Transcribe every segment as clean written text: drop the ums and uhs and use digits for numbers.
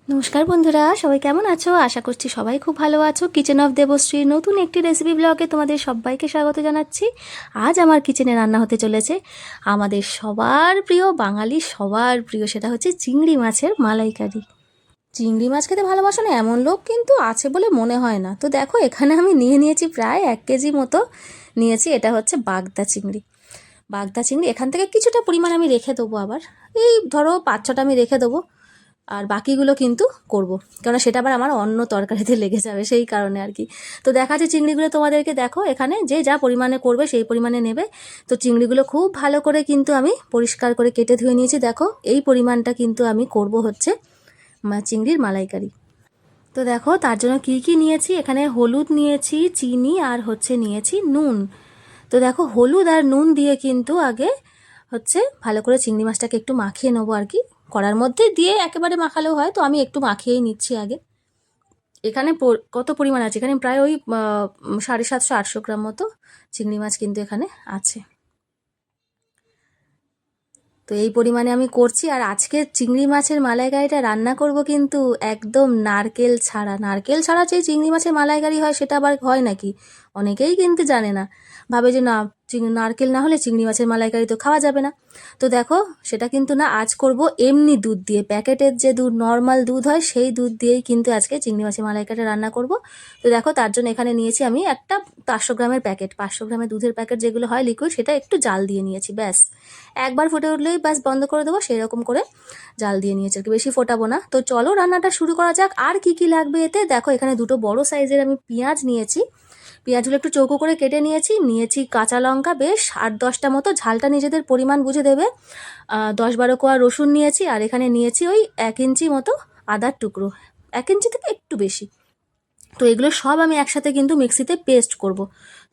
নমস্কার বন্ধুরা, সবাই কেমন আছো? আশা করছি সবাই খুব ভালো আছো। কিচেন অফ দেবশ্রীর নতুন একটি রেসিপি ব্লগে তোমাদের সবাইকে স্বাগত জানাচ্ছি। আজ আমার কিচেনে রান্না হতে চলেছে আমাদের সবার প্রিয়, বাঙালি সবার প্রিয়, সেটা হচ্ছে চিংড়ি মাছের মালাইকারি। চিংড়ি মাছ খেতে ভালোবাসো না এমন লোক কিন্তু আছে বলে মনে হয় না। তো দেখো, এখানে আমি নিয়েছি প্রায় 1 কেজি মতো নিয়েছি। এটা হচ্ছে বাগদা চিংড়ি। বাগদা চিংড়ি এখান থেকে কিছুটা পরিমাণ আমি রেখে দেবো, আবার এই ধরো 5-6টা আমি রেখে দেবো, আর বাকিগুলো কিন্তু করব, কেননা সেটা আবার আমার অন্য তরকারিতে লেগে যাবে, সেই কারণে আর কি। তো দেখা যাচ্ছে চিংড়িগুলো তোমাদেরকে দেখো, এখানে যে যা পরিমাণে করবে সেই পরিমাণে নেবে। তো চিংড়িগুলো খুব ভালো করে কিন্তু আমি পরিষ্কার করে কেটে ধুয়ে নিয়েছি। দেখো, এই পরিমাণটা কিন্তু আমি করব হচ্ছে চিংড়ির মালাইকারি। তো দেখো, তার জন্য কি কি নিয়েছি, এখানে হলুদ নিয়েছি, চিনি, আর হচ্ছে নিয়েছি নুন। তো দেখো, হলুদ আর নুন দিয়ে কিন্তু আগে হচ্ছে ভালো করে চিংড়ি মাছটাকে একটু মাখিয়ে নেবো আর কি। কড়ার মধ্যে দিয়ে একেবারে মাখালেও হয়, তো আমি একটু মাখিয়েই নিচ্ছি আগে। এখানে কত পরিমাণ আছে, এখানে প্রায় ওই 750-800 গ্রাম মতো চিংড়ি মাছ কিন্তু এখানে আছে। তো এই পরিমাণে আমি করছি। আর আজকে চিংড়ি মাছের মালাইকারিটা রান্না করব কিন্তু একদম নারকেল ছাড়া। নারকেল ছাড়া যে চিংড়ি মাছের মালাইকারি হয় সেটা আবার হয় নাকি, অনেকেই কিন্তু জানে না, ভাবে যে না, নারকেল না হলে চিংড়ি মাছের মালাইকারি তো খাওয়া যাবে না। তো দেখো, সেটা কিন্তু না, আজ করব এমনি দুধ দিয়ে, প্যাকেটের যে দুধ, নর্মাল দুধ হয় সেই দুধ দিয়েই কিন্তু আজকে চিংড়ি মাছের মালাইকারিটা রান্না করব। তো দেখো, তার জন্য এখানে নিয়েছি আমি একটা 500 গ্রামের প্যাকেট, 500 গ্রামের দুধের প্যাকেট যেগুলো হয় লিকুইড, সেটা একটু জাল দিয়ে নিয়েছি, ব্যাস। একবার ফুটে উঠলেই ব্যাস বন্ধ করে দেবো, সেই রকম করে জাল দিয়ে নিয়েছি আর কি, বেশি ফোটাবো না। তো চলো রান্নাটা শুরু করা যাক। আর কি কি লাগবে এতে দেখো, এখানে দুটো বড় সাইজের আমি পেঁয়াজ নিয়েছি। পেঁয়াজগুলো একটু চৌকো করে কেটে নিয়েছি কাঁচা লঙ্কা বেশ 8-10টা মতো, ঝালটা নিজেদের পরিমাণ বুঝে দেবে। 10-12 কোয়া রসুন নিয়েছি, আর এখানে নিয়েছি ওই 1 ইঞ্চি মতো আদার টুকরো, 1 ইঞ্চি থেকে একটু বেশি। তো এগুলো সব আমি একসাথে কিন্তু মিক্সিতে পেস্ট করব।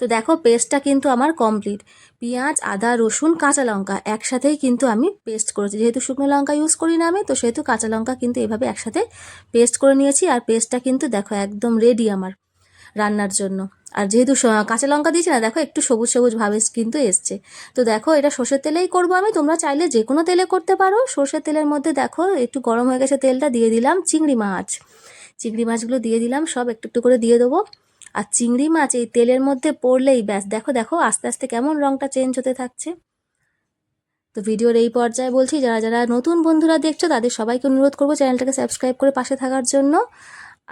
তো দেখো, পেস্টটা কিন্তু আমার কমপ্লিট। পেঁয়াজ, আদা, রসুন, কাঁচা লঙ্কা একসাথেই কিন্তু আমি পেস্ট করেছি। যেহেতু শুকনো লঙ্কা ইউজ করি না আমি, তো সেহেতু কাঁচা লঙ্কা কিন্তু এভাবে একসাথে পেস্ট করে নিয়েছি। আর পেস্টটা কিন্তু দেখো একদম রেডি আমার রান্নার জন্য। আর যেহেতু কাঁচা লঙ্কা দিয়েছি না, দেখো একটু সবুজ সবুজ ভাবে কিন্তু এসছে। তো দেখো, এটা সর্ষের তেলেই করব আমি, তোমরা চাইলে যে কোনো তেলে করতে পারো। সর্ষের তেলের মধ্যে দেখো একটু গরম হয়ে গেছে তেলটা, দিয়ে দিলাম চিংড়ি মাছগুলো দিয়ে দিলাম, সব একটু একটু করে দিয়ে দেবো। আর চিংড়ি মাছ এই তেলের মধ্যে পড়লেই ব্যাস, দেখো দেখো আস্তে আস্তে কেমন রঙটা চেঞ্জ হতে থাকছে। তো ভিডিওর এই পর্যায়ে বলছি, যারা যারা নতুন বন্ধুরা দেখছো তাদের সবাইকে অনুরোধ করবো চ্যানেলটাকে সাবস্ক্রাইব করে পাশে থাকার জন্য।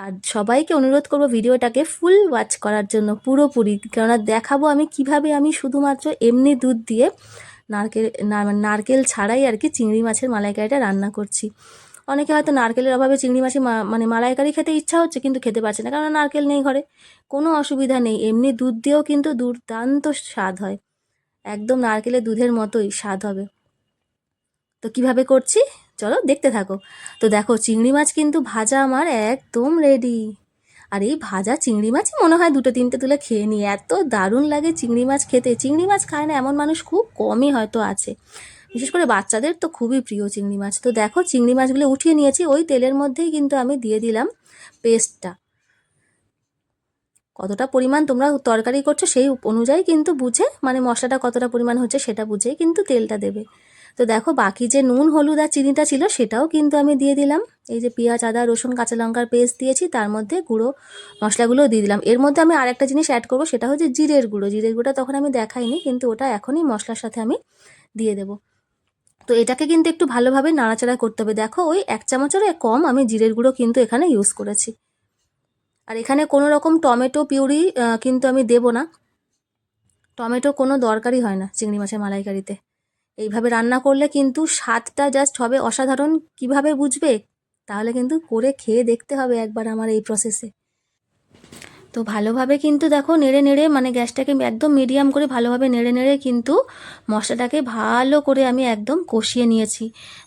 আর সবাইকে অনুরোধ করবো ভিডিওটাকে ফুল ওয়াচ করার জন্য, পুরোপুরি, কেননা দেখাবো আমি কিভাবে আমি শুধুমাত্র এমনি দুধ দিয়ে নারকেল ছাড়াই আর কি চিংড়ি মাছের মালাইকারিটা রান্না করছি। অনেকে হয়তো নারকেলের অভাবে চিংড়ি মাছের মানে মালাইকারি খেতে ইচ্ছা হচ্ছে কিন্তু খেতে পারছে না, কারণ নারকেল নেই ঘরে। কোনো অসুবিধা নেই, এমনি দুধ দিয়েও কিন্তু দুর্দান্ত স্বাদ হয়, একদম নারকেলের দুধের মতোই স্বাদ হবে। তো কিভাবে করছি চলো দেখতে থাকো। তো দেখো, চিংড়ি মাছ কিন্তু ভাজা আমার একদম রেডি। আর এই ভাজা চিংড়ি মাছই মনে হয় 2-3টে তুলে খেয়ে নিই, এত দারুণ লাগে চিংড়ি মাছ খেতে। চিংড়ি মাছ খায় না এমন মানুষ খুব কমই হয়তো আছে, বিশেষ করে বাচ্চাদের তো খুবই প্রিয় চিংড়ি মাছ। তো দেখো, চিংড়ি মাছগুলো উঠিয়ে নিয়েছি, ওই তেলের মধ্যেই কিন্তু আমি দিয়ে দিলাম পেস্টটা। কতটা পরিমাণ তোমরা তরকারি করছো সেই অনুযায়ী কিন্তু বুঝে, মানে মশলাটা কতটা পরিমাণ হচ্ছে সেটা বুঝেই কিন্তু তেলটা দেবে। তো দেখো, বাকি যে নুন, হলুদ আর চিনিটা ছিল সেটাও কিন্তু আমি দিয়ে দিলাম। এই যে পেঁয়াজ, আদা, রসুন, কাঁচা লঙ্কার পেস্ট দিয়েছি, তার মধ্যে গুঁড়ো মশলাগুলোও দিয়ে দিলাম। এর মধ্যে আমি আর একটা জিনিস অ্যাড করবো, সেটা হচ্ছে জিরের গুঁড়ো। জিরের গুঁড়োটা তখন আমি দেখাইনি, কিন্তু ওটা এখনই মশলার সাথে আমি দিয়ে দেবো। তো এটাকে কিন্তু একটু ভালোভাবে নাড়াচাড়া করতে হবে। দেখো, ওই 1 চামচেরও কম আমি জিরের গুঁড়ো কিন্তু এখানে ইউজ করেছি। আর এখানে কোনো রকম টমেটো পিউরি কিন্তু আমি দেব না, টমেটো কোনো দরকারই হয় না চিংড়ি মাছের মালাইকারিতে। এইভাবে রান্না করলে কিন্তু স্বাদটা জাস্ট হবে অসাধারণ। কিভাবে বুঝবে? তাহলে কিন্তু করে খেয়ে দেখতে হবে একবার আমার এই প্রসেসে। তো ভালোভাবে কিন্তু দেখো নেড়ে নেড়ে, মানে গ্যাসটাকে একদম মিডিয়াম করে ভালোভাবে নেড়ে নেড়ে কিন্তু মশলাটাকে ভালো করে আমি একদম কষিয়ে নিয়েছি।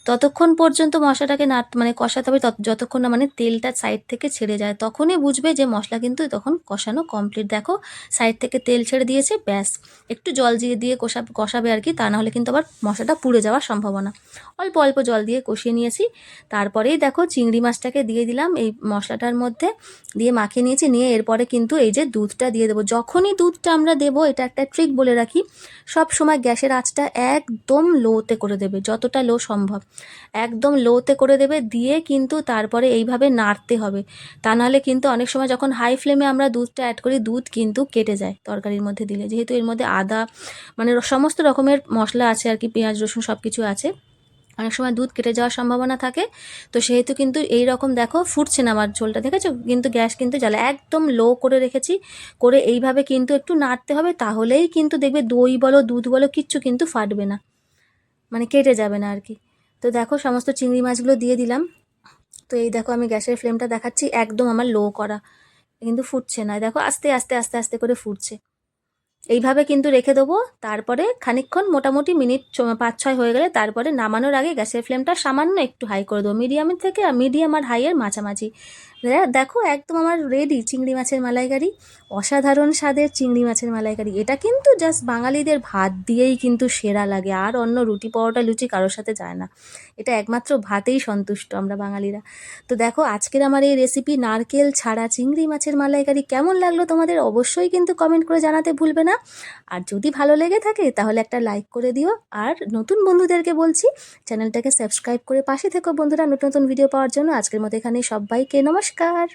ততক্ষণ পর্যন্ত মশলাটাকে মানে কষাতে হবে, যতক্ষণ না মানে তেলটা সাইড থেকে ছেড়ে যায়, তখনই বুঝবে যে মশলা কিন্তু তখন কষানো কমপ্লিট। দেখো, সাইড থেকে তেল ছেড়ে দিয়েছে, ব্যাস। একটু জল দিয়ে দিয়ে কষাবে আর কি, তা নাহলে কিন্তু আবার মশলাটা পুড়ে যাওয়ার সম্ভাবনা। অল্প অল্প জল দিয়ে কষিয়ে নিয়েছি। তারপরেই দেখো, চিংড়ি মাছটাকে দিয়ে দিলাম এই মশলাটার মধ্যে, দিয়ে মাখিয়ে নিয়েছি। নিয়ে এরপরে কিন্তু এই যে দুধটা দিয়ে দেবো। যখনই দুধটা আমরা দেবো, এটা একটা ট্রিক বলে রাখি, সব সময় গ্যাসের আঁচটা একদম লোতে করে দেবে, যতটা লো সম্ভব একদম লোতে করে দেবে, দিয়ে কিন্তু তারপরে এইভাবে নাড়তে হবে। তা নাহলে কিন্তু অনেক সময় যখন হাই ফ্লেমে আমরা দুধটা অ্যাড করি, দুধ কিন্তু কেটে যায় তরকারির মধ্যে দিলে, যেহেতু এর মধ্যে আদা মানে সমস্ত রকমের মশলা আছে আর কি, পেঁয়াজ রসুন সব কিছু আছে, অনেক সময় দুধ কেটে যাওয়ার সম্ভাবনা থাকে। তো সেহেতু কিন্তু এই রকম দেখো ফুটছে না আমার ঝোলটা, দেখেছো, কিন্তু গ্যাস কিন্তু জ্বালা একদম লো করে রেখেছি, করে এইভাবে কিন্তু একটু নাড়তে হবে, তাহলেই কিন্তু দেখবে দই বলো দুধ বলো কিচ্ছু কিন্তু ফাটবে না, মানে কেটে যাবে না আর কি। তো দেখো সমস্ত চিংড়ি মাছগুলো দিয়ে দিলাম। তো এই দেখো আমি গ্যাসের ফ্লেমটা দেখাচ্ছি, একদম আমার লো করা, কিন্তু ফুটছে না, দেখো আস্তে আস্তে আস্তে আস্তে করে ফুটছে। এইভাবে কিন্তু রেখে দেবো। তারপরে খানিকক্ষণ মোটামুটি মিনিট 5-6 হয়ে গেলে তারপরে নামানোর আগে গ্যাসের ফ্লেমটা সামান্য একটু হাই করে দেবো, মিডিয়ামের থেকে মিডিয়াম আর হাইয়ের মাঝামাঝি। দেখো একদম আমার রেডি চিংড়ি মাছের মালাইকারি, অসাধারণ স্বাদের চিংড়ি মাছের মালাইকারি। এটা কিন্তু জাস্ট বাঙালিদের ভাত দিয়েই কিন্তু সেরা লাগে, আর অন্য রুটি পরোটা লুচি কারোর সাথে যায় না, এটা একমাত্র ভাতেই সন্তুষ্ট আমরা বাঙালিরা। তো দেখো আজকের আমার এই রেসিপি নারকেল ছাড়া চিংড়ি মাছের মালাইকারি কেমন লাগলো তোমাদের অবশ্যই কিন্তু কমেন্ট করে জানাতে ভুলবে না। আর যদি ভালো লেগে থাকে তাহলে একটা লাইক করে দিও, আর নতুন বন্ধুদেরকে বলছি চ্যানেলটাকে সাবস্ক্রাইব করে পাশে থেকো বন্ধুরা, নতুন নতুন ভিডিও পাওয়ার জন্য। আজকের মতো এখানে সবাইকে নমস্কার।